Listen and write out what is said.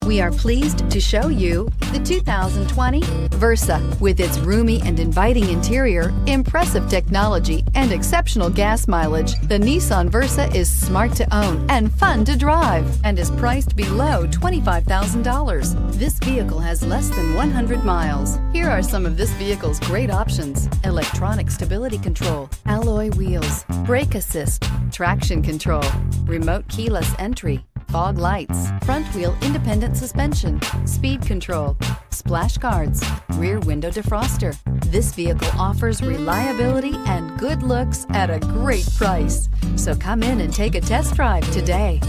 We are pleased to show you the 2020 Versa. With its roomy and inviting interior, impressive technology, and exceptional gas mileage, the Nissan Versa is smart to own and fun to drive and is priced below $25,000. This vehicle has less than 100 miles. Here are some of this vehicle's great options: electronic stability control, alloy wheels, brake assist, traction control, remote keyless entry, fog lights, front wheel independent suspension, speed control, splash guards, rear window defroster. This vehicle offers reliability and good looks at a great price. So come in and take a test drive today.